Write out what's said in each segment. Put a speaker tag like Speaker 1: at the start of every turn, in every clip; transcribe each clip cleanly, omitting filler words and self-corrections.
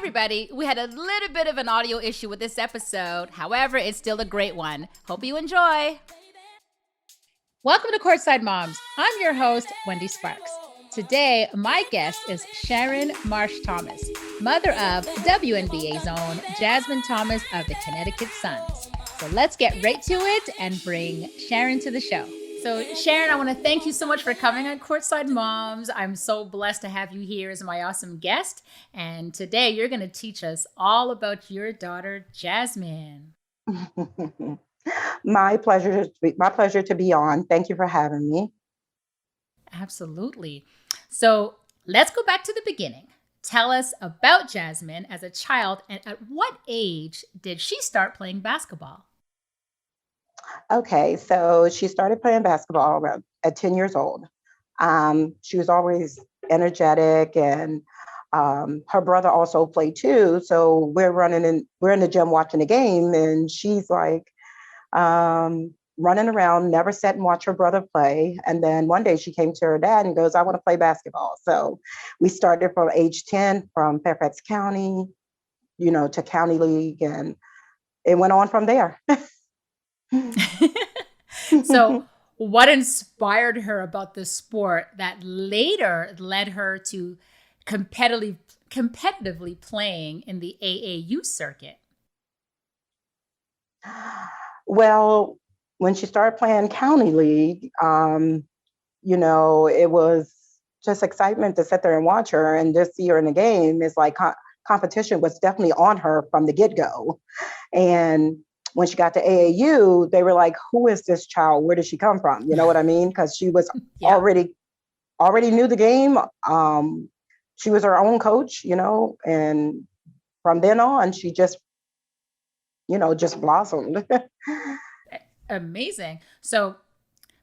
Speaker 1: everybody. We had a little bit of an audio issue with this episode. However, it's still a great one. Hope you enjoy. Welcome to Courtside Moms. I'm your host, Wendy Sparks. Today, my guest is Sharon Thomas, mother of WNBA's own Jasmine Thomas of the Connecticut Suns. So let's get right to it and bring Sharon to the show. So Sharon, I want to thank you so much for coming on Courtside Moms. I'm so blessed to have you here as my awesome guest. And today you're going to teach us all about your daughter, Jasmine.
Speaker 2: My pleasure to be on. Thank you for having me.
Speaker 1: Absolutely. So let's go back to the beginning. Tell us about Jasmine as a child, and at what age did she start playing basketball?
Speaker 2: Okay, so she started playing basketball around at 10 years old. She was always energetic, and her brother also played too. So we're in the gym watching the game, and she's like running around, never sat and watched her brother play. And then one day she came to her dad and goes, "I want to play basketball." So we started from age 10 from Fairfax County, to County League, and it went on from there.
Speaker 1: So what inspired her about the sport that later led her to competitively playing in the AAU circuit?
Speaker 2: Well, when she started playing County League, it was just excitement to sit there and watch her and just see her in the game. It's like competition was definitely on her from the get-go. And when she got to AAU, they were like, "Who is this child? Where did she come from?" You know what I mean? Because she was already knew the game. She was her own coach, and from then on, she just blossomed.
Speaker 1: Amazing. So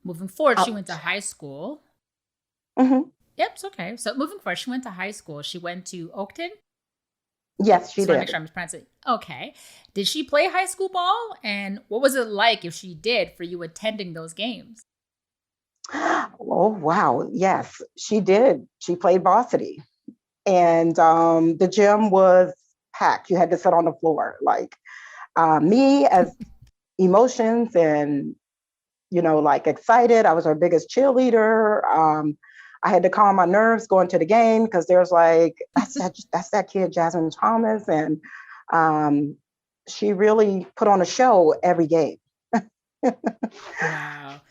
Speaker 1: moving forward, she went to high school.
Speaker 2: Mm-hmm.
Speaker 1: Yep, it's okay. So moving forward, she went to high school. She went to Oakton?
Speaker 2: Yes, she did.
Speaker 1: I want to make sure I'm pronouncing it. Okay. Did she play high school ball? And what was it like, if she did, for you attending those games?
Speaker 2: Oh, wow. Yes, she did. She played varsity. And the gym was packed. You had to sit on the floor. Like me, as emotions and, like excited, I was her biggest cheerleader. I had to calm my nerves going to the game because there's like, that's that kid, Jasmine Thomas. And she really put on a show every game.
Speaker 1: Wow.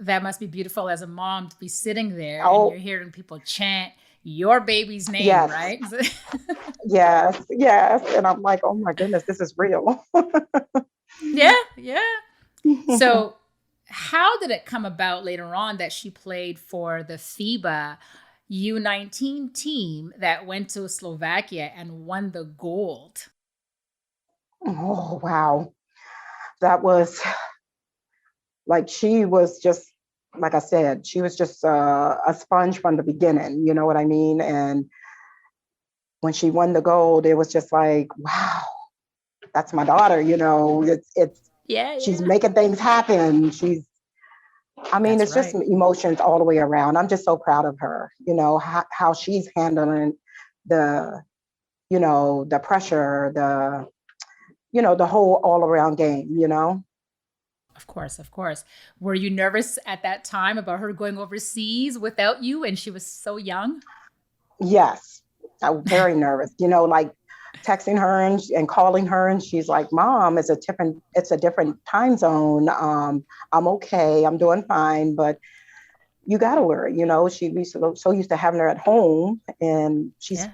Speaker 1: That must be beautiful as a mom to be sitting there and you're hearing people chant your baby's name,
Speaker 2: yes.
Speaker 1: Right?
Speaker 2: Yes. And I'm like, oh my goodness, this is real.
Speaker 1: Yeah. So how did it come about later on that she played for the FIBA U19 team that went to Slovakia and won the gold?
Speaker 2: Oh, wow. That was like, she was just, like I said, she was just a sponge from the beginning. You know what I mean? And when she won the gold, it was just like, wow, that's my daughter. She's making things happen. It's just emotions all the way around. I'm just so proud of her, how she's handling the pressure, the whole all around game,
Speaker 1: Of course. Were you nervous at that time about her going overseas without you and she was so young?
Speaker 2: Yes, I was very nervous, like texting her and calling her, and she's like, "Mom, it's a different time zone. I'm okay. I'm doing fine, but you got to worry." She'd be so used to having her at home, and she's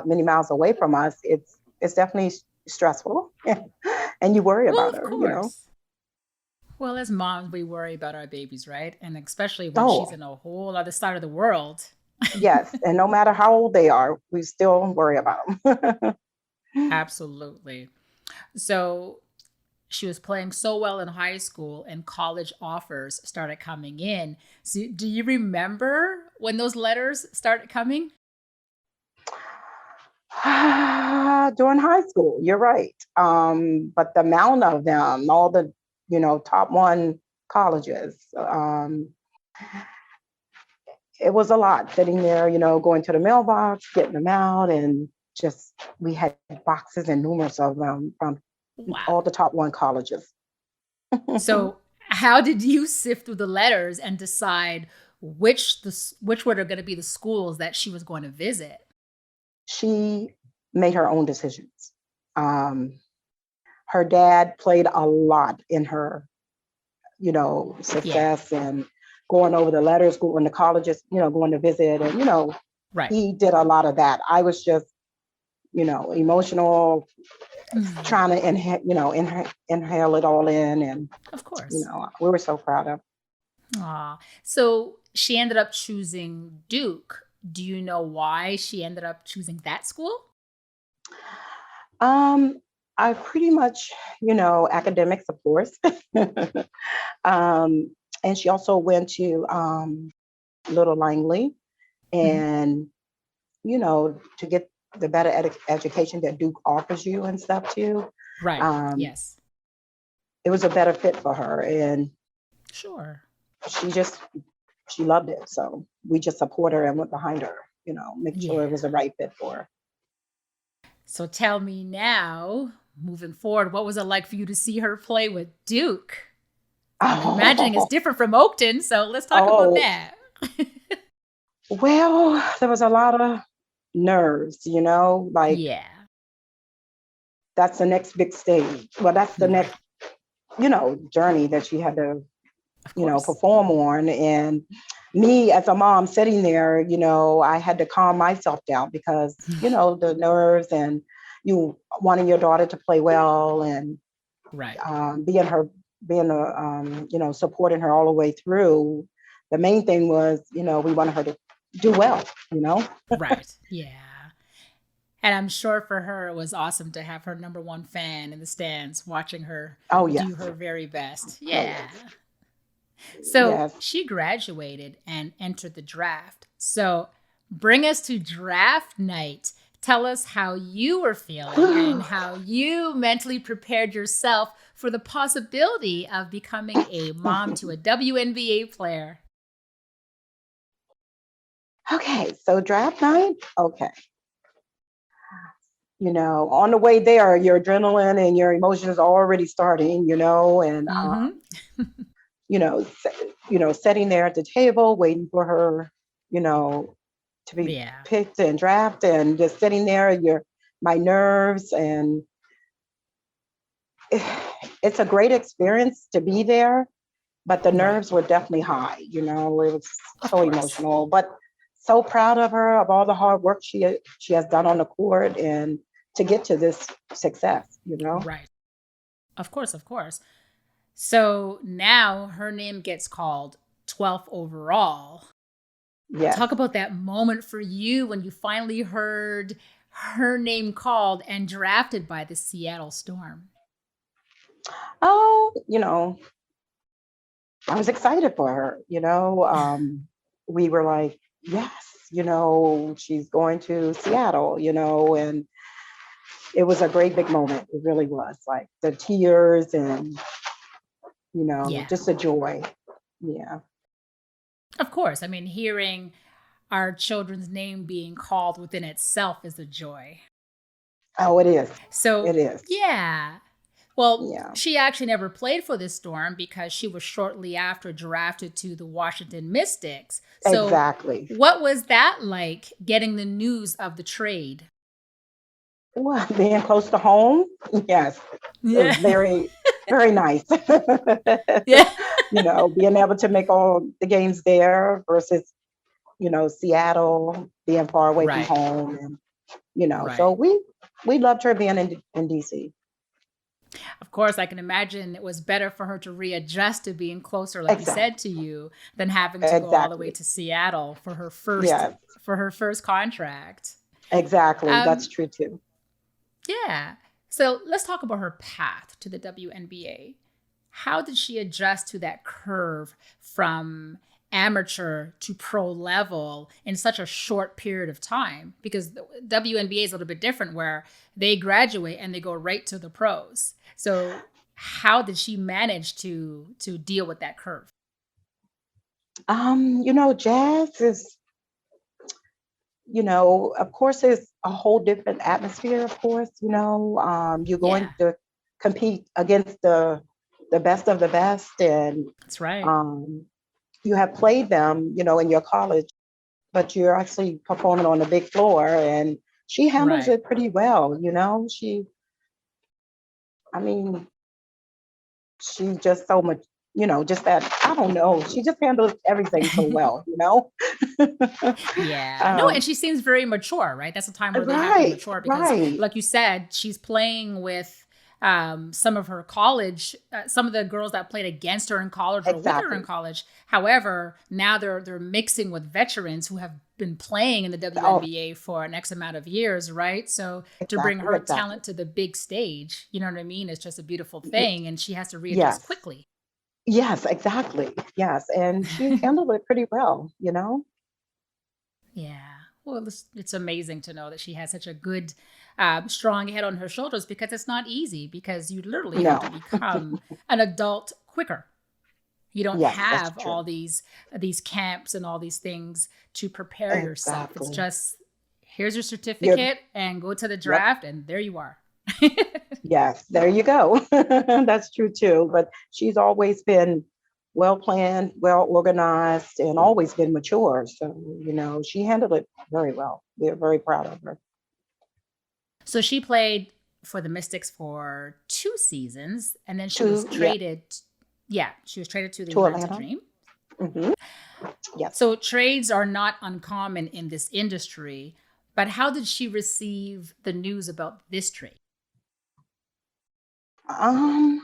Speaker 2: many miles away from us. It's definitely stressful, and you worry about her.
Speaker 1: Well, as moms, we worry about our babies, right? And especially when she's in a whole other side of the world.
Speaker 2: Yes, and no matter how old they are, we still worry about them.
Speaker 1: Absolutely. So she was playing so well in high school and college offers started coming in. So do you remember when those letters started coming?
Speaker 2: During high school, you're right. But the amount of them, all the, top one colleges, it was a lot sitting there, going to the mailbox, getting them out, and just, we had boxes and numerous of them from all
Speaker 1: Wow.
Speaker 2: the top one colleges.
Speaker 1: So, how did you sift through the letters and decide which were going to be the schools that she was going to visit?
Speaker 2: She made her own decisions. Um, Her dad played a lot in her,
Speaker 1: Yeah.
Speaker 2: success and going over the letters, going to colleges, going to visit, and
Speaker 1: Right.
Speaker 2: he did a lot of that. I was just, emotional,
Speaker 1: Mhm.
Speaker 2: trying to inhale it all in, and
Speaker 1: Of course.
Speaker 2: we were so proud of.
Speaker 1: Aw. So she ended up choosing Duke. Do you know why she ended up choosing that school?
Speaker 2: Um, I pretty much, academics, of course. um, and she also went to Little Langley,
Speaker 1: Mhm.
Speaker 2: and to get the better education that Duke offers you and stuff too.
Speaker 1: Right.
Speaker 2: Um,
Speaker 1: Yes.
Speaker 2: it was a better fit for her, and
Speaker 1: Sure.
Speaker 2: she just she loved it. So we just support her and went behind her. Make sure it
Speaker 1: Yeah.
Speaker 2: was the right fit for her.
Speaker 1: So tell me now, moving forward, what was it like for you to see her play with Duke? I'm imagining it's
Speaker 2: Oh,
Speaker 1: different from Oakton, so let's talk about
Speaker 2: oh,
Speaker 1: that.
Speaker 2: well, there was a lot of nerves. Like
Speaker 1: Yeah.
Speaker 2: that's the next big stage. Well, that's the next,
Speaker 1: Right.
Speaker 2: journey that she had to,
Speaker 1: Of course.
Speaker 2: perform on. And me as a mom sitting there, I had to calm myself down because, the nerves and you wanting your daughter to play well, and
Speaker 1: Right.
Speaker 2: supporting her all the way through. The main thing was, we wanted her to do well, you know?
Speaker 1: Right. Yeah. And I'm sure for her it was awesome to have her number one fan in the stands watching her
Speaker 2: Oh,
Speaker 1: do
Speaker 2: yes.
Speaker 1: her very best.
Speaker 2: Oh,
Speaker 1: Yeah.
Speaker 2: yes.
Speaker 1: So
Speaker 2: Yes.
Speaker 1: she graduated and entered the draft. So bring us to draft night. Tell us how you were feeling and how you mentally prepared yourself for the possibility of becoming a mom to a WNBA player.
Speaker 2: Okay, so draft night. Okay. On the way there, your adrenaline and your emotions are already starting, and
Speaker 1: Mm-hmm.
Speaker 2: you know, se- setting there at the table, waiting for her, you know, to be
Speaker 1: Yeah.
Speaker 2: picked and drafted, and just sitting there, my nerves, and it's a great experience to be there, but the
Speaker 1: Right.
Speaker 2: nerves were definitely high. It was
Speaker 1: Of
Speaker 2: so
Speaker 1: course.
Speaker 2: emotional, but so proud of her, of all the hard work she has done on the court, and to get to this success.
Speaker 1: Right. Of course. Of course. So now her name gets called 12th overall.
Speaker 2: Yes.
Speaker 1: Talk about that moment for you when you finally heard her name called and drafted by the Seattle Storm.
Speaker 2: Oh, I was excited for her. We were like, yes, she's going to Seattle, and it was a great big moment. It really was, like the tears and,
Speaker 1: Yeah,
Speaker 2: just the joy. Yeah.
Speaker 1: of course. I mean, hearing our children's name being called within itself is a joy.
Speaker 2: Oh, it is.
Speaker 1: So,
Speaker 2: It is.
Speaker 1: yeah. Well,
Speaker 2: Yeah.
Speaker 1: she actually never played for the Storm because she was shortly after drafted to the Washington Mystics. So,
Speaker 2: Exactly.
Speaker 1: what was that like getting the news of the trade?
Speaker 2: Well, being close to home, yes, it
Speaker 1: Yeah.
Speaker 2: was very, very nice.
Speaker 1: Yeah.
Speaker 2: Being able to make all the games there versus, Seattle, being far away from
Speaker 1: Right.
Speaker 2: home, and so
Speaker 1: Right.
Speaker 2: we loved her being in DC.
Speaker 1: Of course, I can imagine it was better for her to readjust to being closer, like you said,
Speaker 2: Exactly.
Speaker 1: to you than having to go all the way
Speaker 2: Exactly.
Speaker 1: to Seattle for
Speaker 2: Yes.
Speaker 1: her first contract.
Speaker 2: Exactly. That's
Speaker 1: Um,
Speaker 2: true too.
Speaker 1: yeah. So let's talk about her path to the WNBA. How did she adjust to that curve from amateur to pro level in such a short period of time? Because the WNBA is a little bit different where they graduate and they go right to the pros. So how did she manage to deal with that curve?
Speaker 2: Jazz is, of course, is a whole different atmosphere, of course, you're going
Speaker 1: Yeah,
Speaker 2: to compete against the best of the best, and
Speaker 1: that's right.
Speaker 2: um, you have played them, in your college, but you're actually performing on the big floor, and she handles
Speaker 1: Right.
Speaker 2: it pretty well, I mean, she's just so much, just that, I don't know, she just handles everything so well,
Speaker 1: Yeah. No, and
Speaker 2: um,
Speaker 1: she seems very mature, right? That's a time where they have to
Speaker 2: right,
Speaker 1: mature because,
Speaker 2: right,
Speaker 1: like you said, she's playing with some of her college, some of the girls that played against her in college or with her in
Speaker 2: exactly.
Speaker 1: college. However, now they're mixing with veterans who have been playing in the
Speaker 2: Oh,
Speaker 1: WNBA for an X amount of years, right? So to bring
Speaker 2: exactly,
Speaker 1: her
Speaker 2: exactly.
Speaker 1: talent to the big stage, you know what I mean? It's just a beautiful thing, and she has to readjust
Speaker 2: Yes.
Speaker 1: quickly.
Speaker 2: Yes, exactly. Yes. And she handled it pretty well.
Speaker 1: Yeah. Well, it's amazing to know that she has such a good, strong head on her shoulders because it's not easy because you literally have
Speaker 2: No.
Speaker 1: to become an adult quicker. You don't
Speaker 2: Yes, that's
Speaker 1: have all
Speaker 2: true.
Speaker 1: these camps and all these things to prepare yourself. It's
Speaker 2: Exactly.
Speaker 1: just here's your
Speaker 2: You're,
Speaker 1: certificate and go to the
Speaker 2: yep.
Speaker 1: draft and there you are.
Speaker 2: Yes, there you go. That's true too. But she's always been well planned, well organized, and always been mature. So, she handled it very well. We're very proud of her.
Speaker 1: So she played for the Mystics for 2 seasons and then she was
Speaker 2: To, yeah,
Speaker 1: traded. Yeah, she was traded to the
Speaker 2: to
Speaker 1: Atlanta
Speaker 2: Atlanta.
Speaker 1: Dream.
Speaker 2: Hmm. Yes.
Speaker 1: So trades are not uncommon in this industry, but how did she receive the news about this trade?
Speaker 2: Um,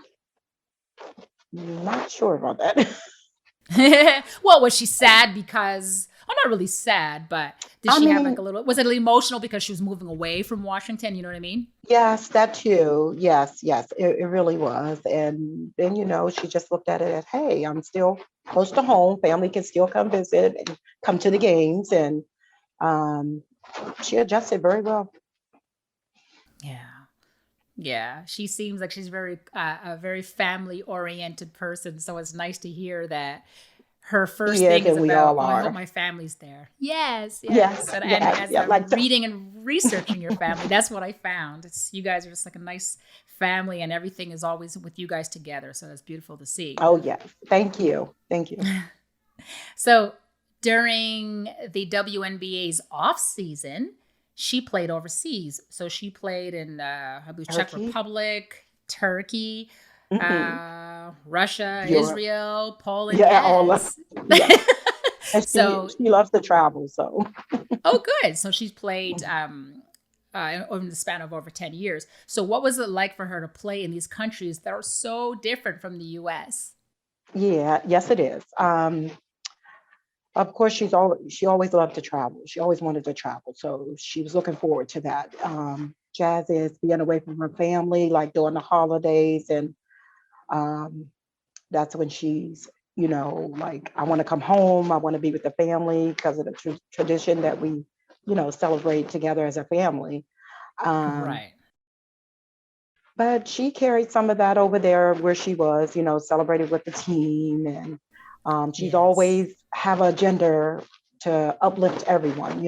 Speaker 2: Not sure about that.
Speaker 1: Well, was she sad because, oh, not really sad, but did
Speaker 2: I
Speaker 1: she have like
Speaker 2: mean,
Speaker 1: a little, was it emotional because she was moving away from Washington? You know what I mean?
Speaker 2: yes, that too. Yes, yes, it really was. And then, she just looked at it as, hey, I'm still close to home. Family can still come visit and come to the games. And um, she adjusted very well.
Speaker 1: Yeah. Yeah. She seems like she's a very family oriented person. So it's nice to hear that her first
Speaker 2: Yes,
Speaker 1: thing is
Speaker 2: and we
Speaker 1: about,
Speaker 2: all
Speaker 1: oh, I hope
Speaker 2: are.
Speaker 1: my family's there. Yes, yes.
Speaker 2: Yes,
Speaker 1: And
Speaker 2: yes,
Speaker 1: as
Speaker 2: yeah, like that.
Speaker 1: reading and researching your family, that's what I found. It's you guys are just like a nice family, and everything is always with you guys together. So that's beautiful to see.
Speaker 2: Oh, yes. Thank you. Thank you.
Speaker 1: So during the WNBA's off season, she played overseas. So she played in I believe Czech
Speaker 2: Turkey.
Speaker 1: Republic, Turkey,
Speaker 2: Hmm.
Speaker 1: Russia,
Speaker 2: Europe.
Speaker 1: Israel, Poland.
Speaker 2: Yeah, all of,
Speaker 1: Yes.
Speaker 2: yes. And she
Speaker 1: So,
Speaker 2: she loves to travel. So
Speaker 1: oh, good. So she's played over the span of over 10 years. So, what was it like for her to play in these countries that are so different from the US?
Speaker 2: yeah, yes, it is. Of course, she always loved to travel. She always wanted to travel, so she was looking forward to that. Jazz is being away from her family, like during the holidays, and um, that's when she's, like, I want to come home. I want to be with the family because of the tradition that we, celebrate together as a family. Um,
Speaker 1: Right.
Speaker 2: but she carried some of that over there where she was, celebrated with the team, and she's
Speaker 1: Yes.
Speaker 2: always have a agenda to uplift everyone.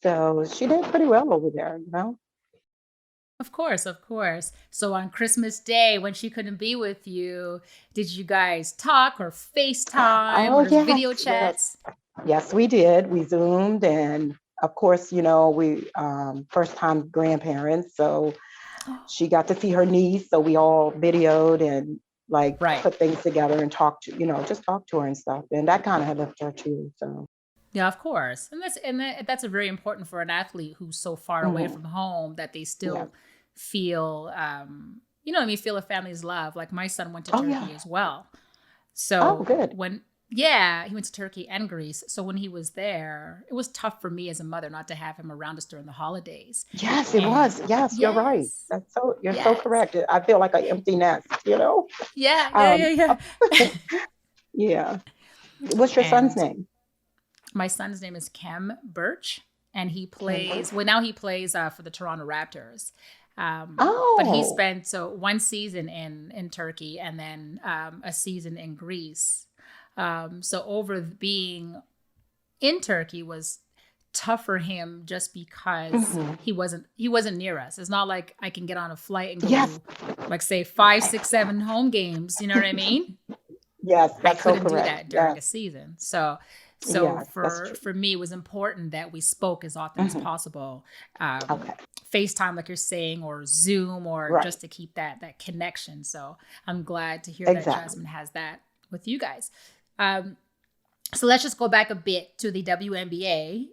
Speaker 2: So she did pretty well over there.
Speaker 1: Of course, of course. So on Christmas Day, when she couldn't be with you, did you guys talk or FaceTime
Speaker 2: Oh,
Speaker 1: or just
Speaker 2: yes,
Speaker 1: video
Speaker 2: yes,
Speaker 1: chats?
Speaker 2: yes, we did. We zoomed, and of course, we first time grandparents, so she got to see her niece, so we all videoed and like
Speaker 1: Right.
Speaker 2: put things together and just talk to her and stuff, and that kind of had left her too. So
Speaker 1: Yeah, of course. That's a very important for an athlete who's so far away
Speaker 2: mhm,
Speaker 1: from home that they
Speaker 2: yeah.
Speaker 1: still feel you know what I mean, feel a family's love. Like my son went to
Speaker 2: Oh yeah.
Speaker 1: Turkey as well.
Speaker 2: Oh,
Speaker 1: So
Speaker 2: good.
Speaker 1: when yeah, he went to Turkey and Greece. So when he was there, it was tough for me as a mother not to have him around us during the holidays.
Speaker 2: Yes, it
Speaker 1: And
Speaker 2: was. Yes, you're right.
Speaker 1: yes.
Speaker 2: You're so
Speaker 1: Yes.
Speaker 2: correct. I feel like an empty nest.
Speaker 1: Yeah, yeah, yeah,
Speaker 2: Um,
Speaker 1: yeah.
Speaker 2: yeah. What's your son's
Speaker 1: And
Speaker 2: name?
Speaker 1: my son's name is Kem Birch, and he
Speaker 2: Kimber.
Speaker 1: plays. Well, now he plays for the Toronto Raptors. But he
Speaker 2: Oh,
Speaker 1: spent so one season in Turkey and then a season in Greece. So over being in Turkey was tough for him just because
Speaker 2: Hmm.
Speaker 1: he wasn't near us. It's not like I can get on a flight and go
Speaker 2: Yes.
Speaker 1: to, like, say 5, 6, 7 home games. You know what I mean?
Speaker 2: Yes,
Speaker 1: I
Speaker 2: that's so
Speaker 1: couldn't do
Speaker 2: correct.
Speaker 1: that during
Speaker 2: Yes.
Speaker 1: a season. So
Speaker 2: Yes, that's true.
Speaker 1: for me, it was important that we spoke as often as
Speaker 2: Hmm.
Speaker 1: possible.
Speaker 2: Okay.
Speaker 1: FaceTime, like you're saying, or Zoom, or
Speaker 2: Right.
Speaker 1: just to keep that connection. So I'm glad to hear that
Speaker 2: Exactly.
Speaker 1: Jasmine has that with you guys. Um, so let's just go back a bit to the WNBA.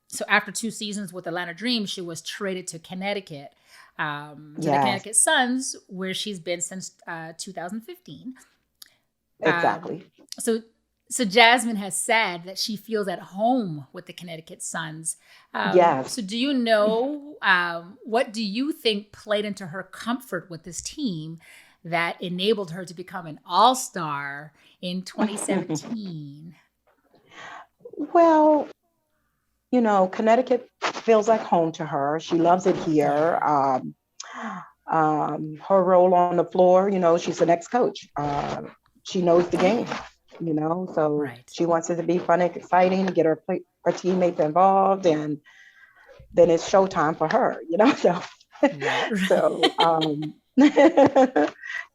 Speaker 1: So after 2 seasons with Atlanta Dream, she was traded to Connecticut, to the
Speaker 2: Yes,
Speaker 1: Connecticut Suns, where she's been since 2015. Um,
Speaker 2: exactly.
Speaker 1: so, so Jasmine has said that she feels at home with the Connecticut Suns.
Speaker 2: Yes.
Speaker 1: So do you know, what do you think played into her comfort with this team that enabled her to become an all-star in 2017?
Speaker 2: Well, Connecticut feels like home to her. She loves it here.
Speaker 1: Yeah.
Speaker 2: Her role on the floor, she's the next coach. She knows the game, so
Speaker 1: Right.
Speaker 2: she wants it to be fun and exciting to get her teammates involved, and then it's showtime for her, So,
Speaker 1: Right.
Speaker 2: so,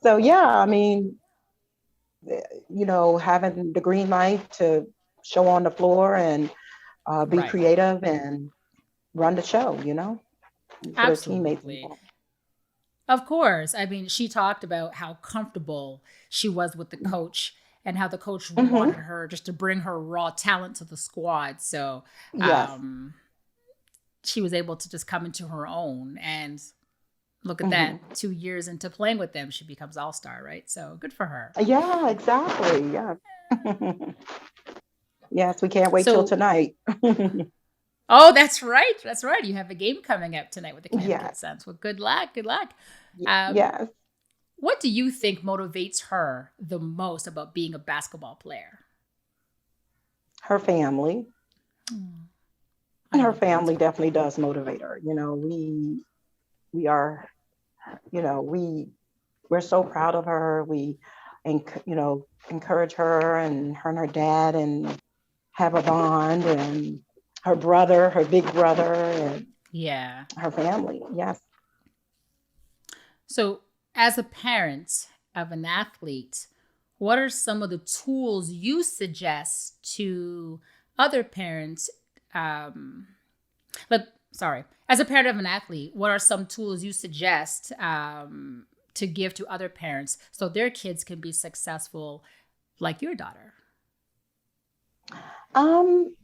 Speaker 2: so yeah, I mean, having the green light to show on the floor and be
Speaker 1: Right.
Speaker 2: creative and run the show, get her teammates
Speaker 1: Absolutely.
Speaker 2: involved.
Speaker 1: Of course. I mean, she talked about how comfortable she was with the coach and how the coach wanted
Speaker 2: Hmm.
Speaker 1: her just to bring her raw talent to the squad. So
Speaker 2: Yes.
Speaker 1: um, she was able to just come into her own. And look at that,
Speaker 2: Hmm.
Speaker 1: 2 years into playing with them, she becomes all-star, right? So good for her.
Speaker 2: Yeah, exactly. Yeah. Yes, we can't wait till
Speaker 1: So,
Speaker 2: tonight.
Speaker 1: oh, that's right. That's right. You have a game coming up tonight with the Connecticut
Speaker 2: Yes.
Speaker 1: Suns. Well, good luck. Good luck. Um,
Speaker 2: Yes.
Speaker 1: what do you think motivates her the most about being a basketball player?
Speaker 2: Her family.
Speaker 1: Mm, I
Speaker 2: Her
Speaker 1: love that.
Speaker 2: family definitely does motivate her. We are, we're so proud of her. We, encourage her and her dad and have a bond, and her brother, her big brother, and
Speaker 1: Yeah.
Speaker 2: her family. Yes.
Speaker 1: So, as a parent of an athlete, what are some of the tools you suggest to other parents? Um, like, sorry, as a parent of an athlete, what are some tools you suggest to give to other parents so their kids can be successful like your daughter?
Speaker 2: Um,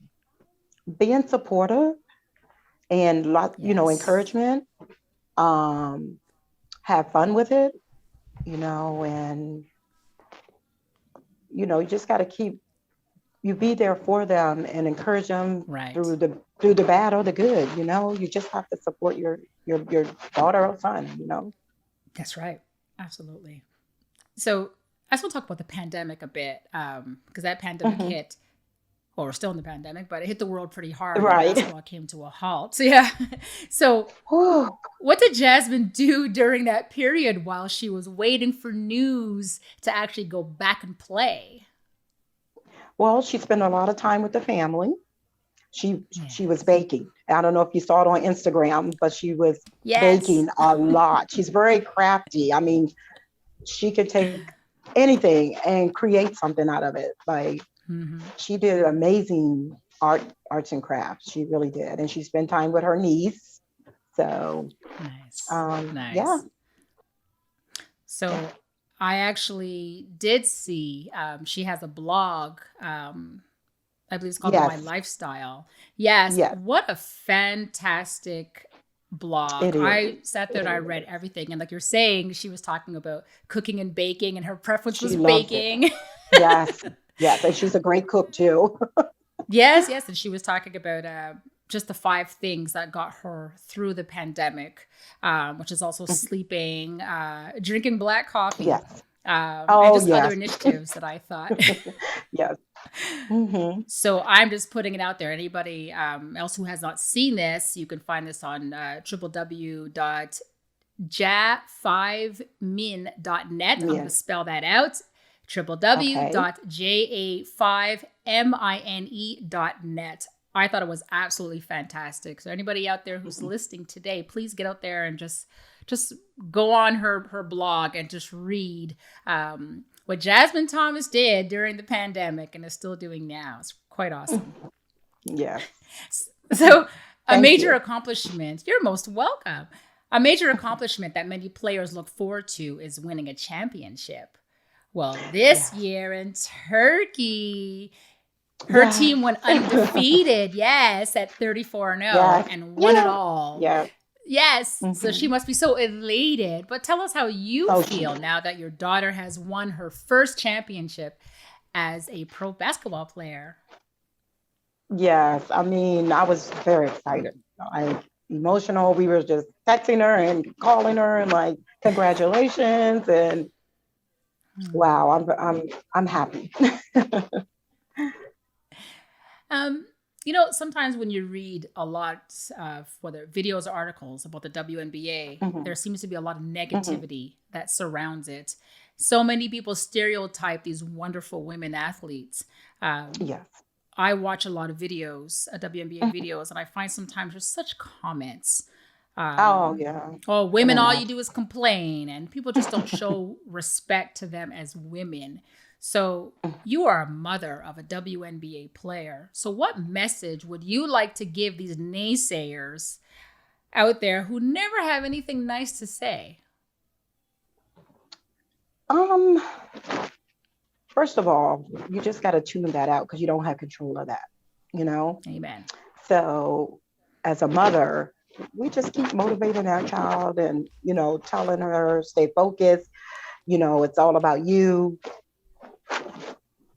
Speaker 2: Being supportive and
Speaker 1: Yes.
Speaker 2: encouragement. Um, have fun with it, and you just got to you be there for them and encourage them
Speaker 1: Right.
Speaker 2: through the bad or the good. You just have to support your daughter or son.
Speaker 1: That's right. Absolutely. So I just want to talk about the pandemic a bit, because that pandemic
Speaker 2: Hmm.
Speaker 1: hit, well, we're still in the pandemic, but it hit the world pretty hard and
Speaker 2: Right.
Speaker 1: basketball came to a halt. So, yeah. So,
Speaker 2: Whew.
Speaker 1: what did Jasmine do during that period while she was waiting for news to actually go back and play?
Speaker 2: Well, she spent a lot of time with the family. She was
Speaker 1: Yes.
Speaker 2: baking. I don't know if you saw it on Instagram, but she was
Speaker 1: Yes.
Speaker 2: baking a lot. She's very crafty. I mean, she could take anything and create something out of it. Like,
Speaker 1: Mm-hmm.
Speaker 2: she did amazing arts and crafts. She really did, and she spent time with her niece. So,
Speaker 1: Nice.
Speaker 2: yeah,
Speaker 1: Nice. So, I actually did see, she has a blog. I believe it's called My
Speaker 2: yes,
Speaker 1: Lifestyle. Yes,
Speaker 2: yes,
Speaker 1: what a fantastic blog.
Speaker 2: it is.
Speaker 1: I sat there and
Speaker 2: It
Speaker 1: I read
Speaker 2: is.
Speaker 1: everything. And like you're saying, she was talking about cooking and baking, and her preference
Speaker 2: She
Speaker 1: was
Speaker 2: loves it.
Speaker 1: baking.
Speaker 2: Yes, yes, and she's a great cook too.
Speaker 1: Yes, yes. And she was talking about just the 5 things that got her through the pandemic, which is also sleeping, drinking black coffee,
Speaker 2: Yes.
Speaker 1: and
Speaker 2: Oh,
Speaker 1: just other
Speaker 2: yes.
Speaker 1: initiatives that I thought.
Speaker 2: Yes. Hmm.
Speaker 1: So I'm just putting it out there. Anybody else who has not seen this, you can find this on www.ja5min.net. I'm going to
Speaker 2: Yes.
Speaker 1: spell that out.
Speaker 2: Okay.
Speaker 1: www.ja5mine.net. I thought it was absolutely fantastic. So anybody out there who's listening today, please get out there and just go on her blog and just read what Jasmine Thomas did during the pandemic and is still doing now. It's quite awesome.
Speaker 2: Yeah.
Speaker 1: So a major accomplishment, you're most welcome. A major accomplishment that many players look forward to is winning a championship. Well, this year in Turkey, her team went undefeated, at 34-0 and won it all.
Speaker 2: Yeah.
Speaker 1: Yes. Mm-hmm. So she must be so elated. But tell us how you feel now that your daughter has won her first championship as a pro basketball player.
Speaker 2: Yes. I mean, I was very excited. Emotional. We were just texting her and calling her and like, congratulations. And wow, I'm happy.
Speaker 1: Sometimes when you read a lot of whether videos or articles about the WNBA, there seems to be a lot of negativity that surrounds it. So many people stereotype these wonderful women athletes.
Speaker 2: Yes.
Speaker 1: I watch a lot of videos, WNBA videos, and I find sometimes there's such comments. Oh, women, all you do is complain, and people just don't show respect to them as women. So you are a mother of a WNBA player. So what message would you like to give these naysayers out there who never have anything nice to say?
Speaker 2: First of all, you just got to tune that out because you don't have control of that,
Speaker 1: Amen.
Speaker 2: So as a mother, we just keep motivating our child and, telling her, stay focused. It's all about you.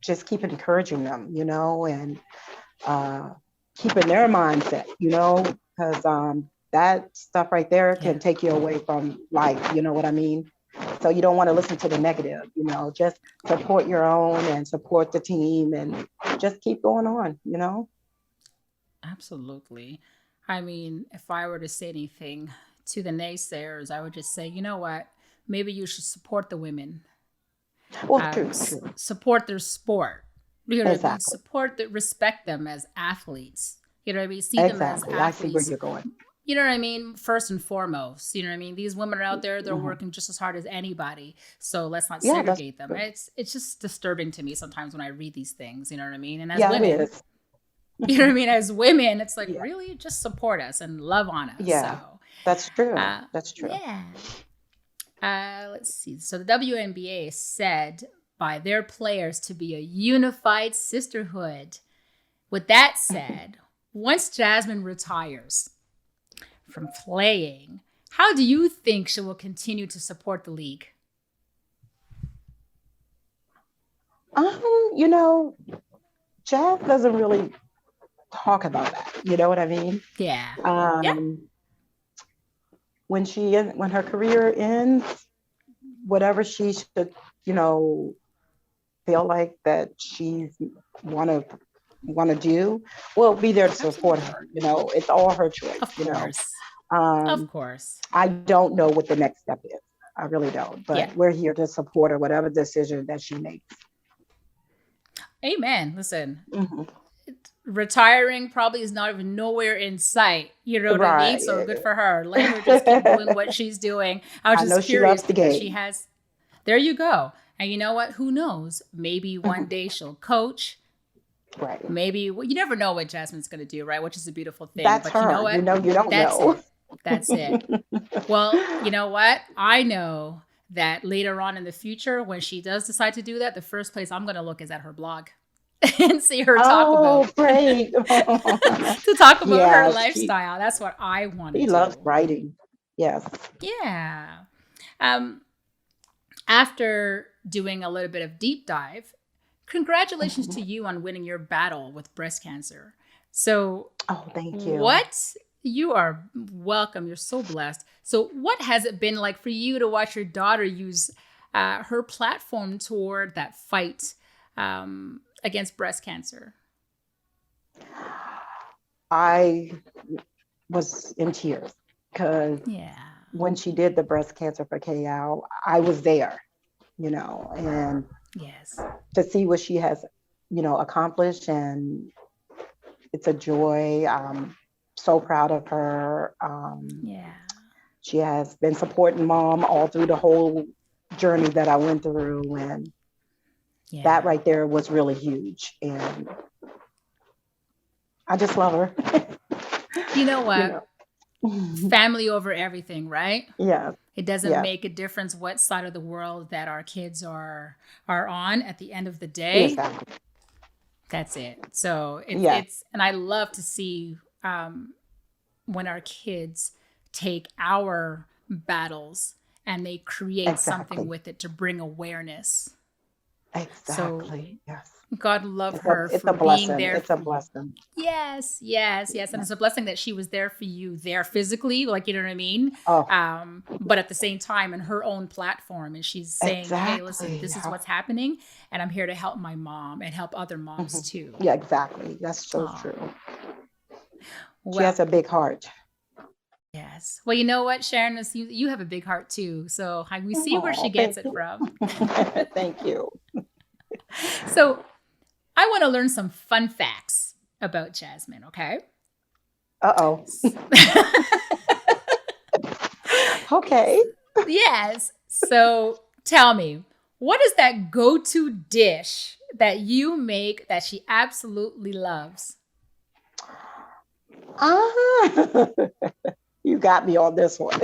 Speaker 2: Just keep encouraging them, and keeping their mindset, because that stuff right there can take you away from life. You know what I mean? So you don't want to listen to the negative, just support your own and support the team and just keep going on,
Speaker 1: Absolutely. I mean, if I were to say anything to the naysayers, I would just say, you know what? Maybe you should support the women.
Speaker 2: Well, true.
Speaker 1: Support their sport. You know
Speaker 2: exactly.
Speaker 1: what I mean? Respect them as athletes. You know what I mean? See them as athletes.
Speaker 2: I see where you're going.
Speaker 1: You know what I mean? First and foremost, you know what I mean? These women are out there, they're working just as hard as anybody. So let's not segregate them. It's just disturbing to me sometimes when I read these things, you know what I mean? And as women,
Speaker 2: it is.
Speaker 1: You know what I mean? As women, it's like, really just support us and love on us.
Speaker 2: Yeah, so, that's true. That's true.
Speaker 1: Yeah. Let's see. So the WNBA said by their players to be a unified sisterhood. With that said, once Jasmine retires from playing, how do you think she will continue to support the league?
Speaker 2: Jazz doesn't really talk about that. You know what I mean?
Speaker 1: Yeah.
Speaker 2: When her career ends, whatever she should, feel like that she's want to do, we'll be there to support her. It's all her choice.
Speaker 1: Of course.
Speaker 2: I don't know what the next step is. I really don't. But we're here to support her, whatever decision that she makes.
Speaker 1: Amen. Listen. Retiring probably is not even nowhere in sight. You know what I mean? So good for her. Let her just keep doing what she's doing. I was just curious because she has. There you go. And you know what? Who knows? Maybe one day she'll coach.
Speaker 2: Right.
Speaker 1: Maybe you never know what Jasmine's going to do, right? Which is a beautiful thing.
Speaker 2: That's
Speaker 1: but
Speaker 2: her.
Speaker 1: You know what?
Speaker 2: You don't know.
Speaker 1: That's it. Well, you know what? I know that later on in the future, when she does decide to do that, the first place I'm going to look is at her blog. And see her talk about
Speaker 2: great.
Speaker 1: to talk about her lifestyle. That's what I want to do.
Speaker 2: She loves writing. Yes.
Speaker 1: Yeah. After doing a little bit of deep dive, congratulations to you on winning your battle with breast cancer. So,
Speaker 2: thank you.
Speaker 1: You are welcome. You're so blessed. So what has it been like for you to watch your daughter use her platform toward that fight against breast cancer?
Speaker 2: I was in tears because when she did the breast cancer for KL, I was there, and to see what she has, accomplished and it's a joy. So proud of her.
Speaker 1: Yeah.
Speaker 2: She has been supporting mom all through the whole journey that I went through, and that right there was really huge. And I just love her.
Speaker 1: You know what?
Speaker 2: You know.
Speaker 1: Family over everything, right?
Speaker 2: Yeah.
Speaker 1: It doesn't
Speaker 2: Yeah.
Speaker 1: make a difference what side of the world that our kids are on at the end of the day.
Speaker 2: Exactly.
Speaker 1: That's it. So
Speaker 2: Yeah.
Speaker 1: it's and I love to see when our kids take our battles and they create something with it to bring awareness.
Speaker 2: Exactly.
Speaker 1: So,
Speaker 2: Yes.
Speaker 1: God love her
Speaker 2: It's
Speaker 1: for
Speaker 2: a blessing.
Speaker 1: being there.
Speaker 2: It's a blessing.
Speaker 1: Yes. And it's a blessing that she was there for you there physically, like, you know what I mean?
Speaker 2: Oh.
Speaker 1: But at the same time in her own platform, and she's saying, hey, listen, this is what's happening. And I'm here to help my mom and help other moms too.
Speaker 2: Yeah, exactly. That's so true.
Speaker 1: Well,
Speaker 2: she has a big heart.
Speaker 1: Yes. Well, you know what, Sharon, you have a big heart too. So we see where she gets it from.
Speaker 2: Thank you.
Speaker 1: So I want to learn some fun facts about Jasmine, okay?
Speaker 2: Uh-oh. Okay.
Speaker 1: Yes. So tell me, what is that go-to dish that you make that she absolutely loves?
Speaker 2: You got me on this one.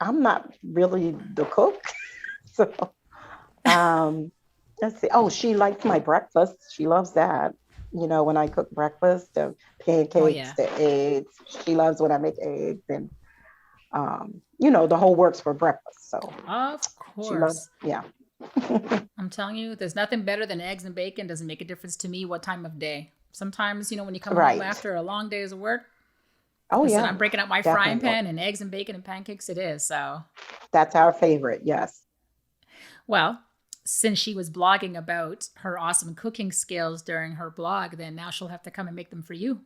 Speaker 2: I'm not really the cook. So let's see. Oh, she likes my breakfast. She loves that. You know, when I cook breakfast, the pancakes, the eggs. She loves when I make eggs, and you know, the whole works for breakfast. So
Speaker 1: of course.
Speaker 2: She loves, yeah.
Speaker 1: I'm telling you, there's nothing better than eggs and bacon. Doesn't make a difference to me what time of day. Sometimes, you know, when you come home after a long day's work, listen, I'm breaking up my frying pan, and eggs and bacon and pancakes it is. So
Speaker 2: that's our favorite. Yes.
Speaker 1: Well, since she was blogging about her awesome cooking skills during her blog, then now she'll have to come and make them for you.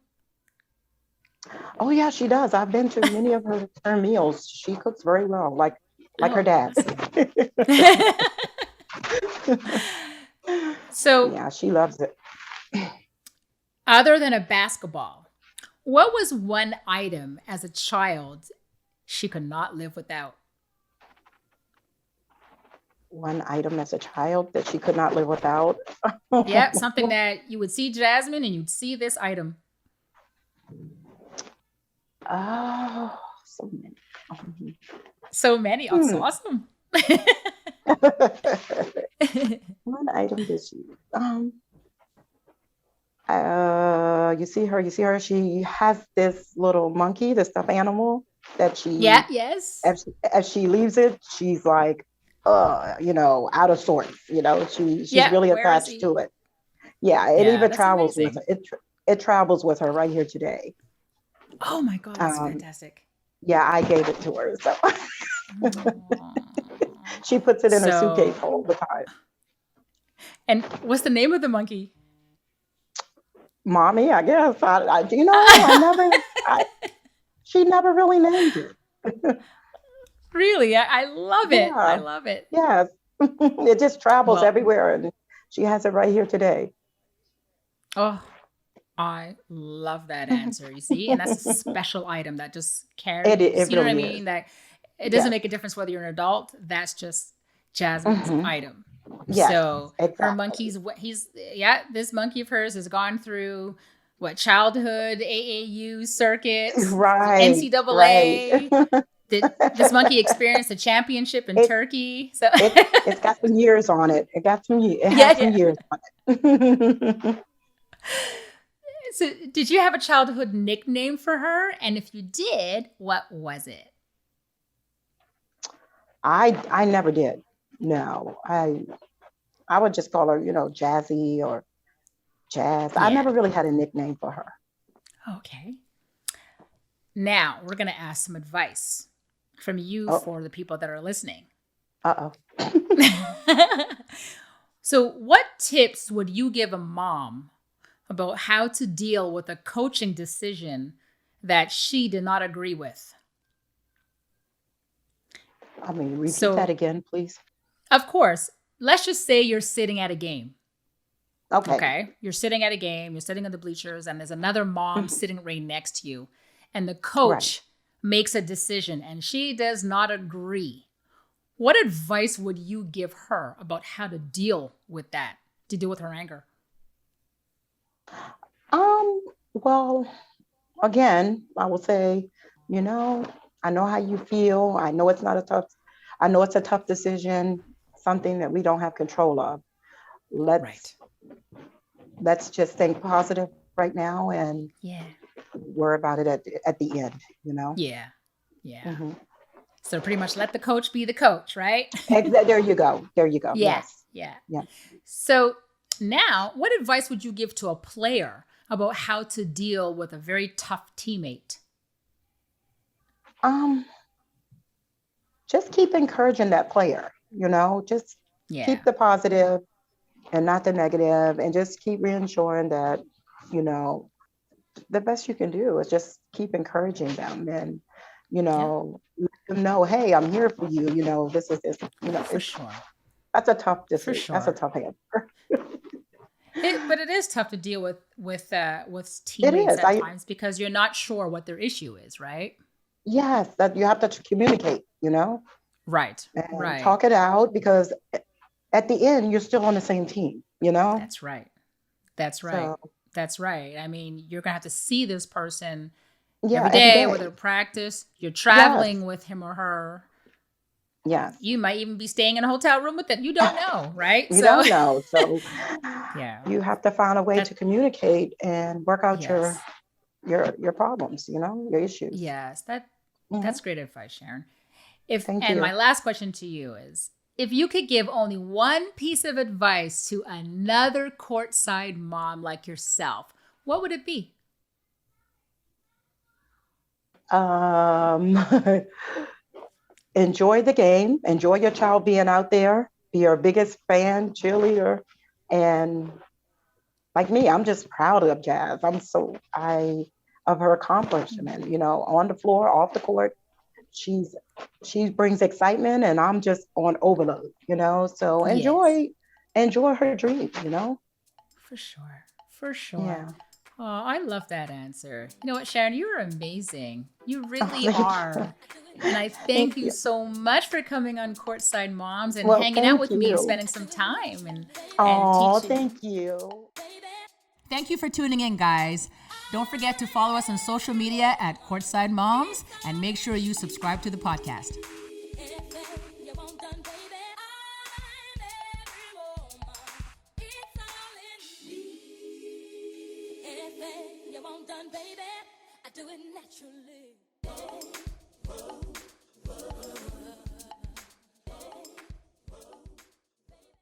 Speaker 2: Oh yeah, she does. I've been to many of her meals. She cooks very well, like her dad.
Speaker 1: So
Speaker 2: yeah, she loves it.
Speaker 1: Other than a basketball, what was one item as a child she could not live without?
Speaker 2: One item as a child that she could not live without?
Speaker 1: Yeah, something that you would see Jasmine and you'd see this item.
Speaker 2: Oh, so many.
Speaker 1: So many. Oh, it's awesome.
Speaker 2: One item that she you see her, she has this little monkey, this stuffed animal that she
Speaker 1: yes.
Speaker 2: As she leaves it, she's like you know, out of sorts, you know, she's really attached to it. Yeah, it even travels with her. It travels with her right here today.
Speaker 1: Oh my God, that's fantastic.
Speaker 2: Yeah, I gave it to her. So she puts it in her suitcase all the time.
Speaker 1: And what's the name of the monkey?
Speaker 2: Mommy, I guess. You know, she never really named it.
Speaker 1: Really? I love it. I love it.
Speaker 2: Yes. It just travels everywhere, and she has it right here today.
Speaker 1: Oh, I love that answer. You see, and that's a special item that just carries. You know what I mean? That it doesn't make a difference whether you're an adult. That's just Jasmine's item.
Speaker 2: Yes,
Speaker 1: so
Speaker 2: exactly.
Speaker 1: Her monkey's this monkey of hers has gone through childhood AAU circuits, NCAA.
Speaker 2: Right.
Speaker 1: This monkey experienced a championship in Turkey. So
Speaker 2: it's got some years on it. It has some years on it.
Speaker 1: So did you have a childhood nickname for her? And if you did, what was it?
Speaker 2: I never did. No, I would just call her, you know, Jazzy or Jazz. I never really had a nickname for her.
Speaker 1: Okay. Now we're going to ask some advice from you for the people that are listening. So what tips would you give a mom about how to deal with a coaching decision that she did not agree with?
Speaker 2: I mean, repeat that again, please.
Speaker 1: Of course, let's just say you're sitting at a game.
Speaker 2: Okay.
Speaker 1: Okay. You're sitting at a game, you're sitting in the bleachers, and there's another mom
Speaker 2: Mhm.
Speaker 1: sitting right next to you. And the
Speaker 2: Right.
Speaker 1: coach makes a decision and she does not agree. What advice would you give her about how to deal with that, to deal with her anger?
Speaker 2: Well, again, I will say, you know, I know how you feel. I know it's a tough decision, something that we don't have control of. Let's
Speaker 1: Right.
Speaker 2: let's just think positive right now and
Speaker 1: Yeah.
Speaker 2: worry about it at the end, you know?
Speaker 1: Yeah. Yeah.
Speaker 2: Hmm.
Speaker 1: So pretty much let the coach be the coach, right?
Speaker 2: There you go. There you go.
Speaker 1: Yeah.
Speaker 2: Yes.
Speaker 1: Yeah.
Speaker 2: Yes.
Speaker 1: So now, what advice would you give to a player about how to deal with a very tough teammate?
Speaker 2: Um, just keep encouraging that player, just
Speaker 1: Yeah.
Speaker 2: keep the positive and not the negative, and just keep reassuring that, you know, the best you can do is just keep encouraging them and,
Speaker 1: Yeah.
Speaker 2: let them know, hey, I'm here for you. This is this,
Speaker 1: For sure.
Speaker 2: that's a tough
Speaker 1: For
Speaker 2: decision. That's a
Speaker 1: sure.
Speaker 2: tough answer.
Speaker 1: But it is tough to deal with
Speaker 2: It
Speaker 1: teammates
Speaker 2: is.
Speaker 1: at times because you're not sure what their issue is, right?
Speaker 2: Yes, that you have to communicate,
Speaker 1: Right.
Speaker 2: and
Speaker 1: Right.
Speaker 2: talk it out, because at the end, you're still on the same team.
Speaker 1: That's right. That's right.
Speaker 2: So,
Speaker 1: That's right. I mean, you're gonna have to see this person
Speaker 2: yeah,
Speaker 1: every
Speaker 2: every
Speaker 1: day,
Speaker 2: day.
Speaker 1: whether practice, you're
Speaker 2: Yes,
Speaker 1: traveling with him or her.
Speaker 2: yes.
Speaker 1: You might even be staying in a hotel room with them. You don't know, right?
Speaker 2: You
Speaker 1: So
Speaker 2: don't know. So
Speaker 1: yeah.
Speaker 2: you have to find a way
Speaker 1: That
Speaker 2: to communicate and work out your
Speaker 1: yes.
Speaker 2: your problems, your issues.
Speaker 1: Yes.
Speaker 2: Hmm.
Speaker 1: That's great advice, Sharon. If
Speaker 2: Thank
Speaker 1: and
Speaker 2: you.
Speaker 1: my last question to you is if you could give only one piece of advice to another courtside mom like yourself, what would it be?
Speaker 2: Um, enjoy the game. Enjoy your child being out there. Be your biggest fan, cheerleader, and like me, I'm just proud of Jazz. I of her accomplishment. On the floor, off the court, she's she brings excitement, and I'm just on overload. So
Speaker 1: Yes.
Speaker 2: enjoy her dream.
Speaker 1: For sure. For sure.
Speaker 2: Yeah.
Speaker 1: Oh, I love that answer. You know what, Sharon? You're amazing. You
Speaker 2: Oh,
Speaker 1: really
Speaker 2: thank you.
Speaker 1: are. And I thank
Speaker 2: Thank
Speaker 1: you
Speaker 2: you.
Speaker 1: so much for coming on Courtside Moms and
Speaker 2: Well,
Speaker 1: hanging out
Speaker 2: thank
Speaker 1: with me and
Speaker 2: you.
Speaker 1: spending some time and
Speaker 2: Oh,
Speaker 1: teaching.
Speaker 2: thank you.
Speaker 1: Thank you for tuning in, guys. Don't forget to follow us on social media at Courtside Moms and make sure you subscribe to the podcast. Done, baby. I do it naturally.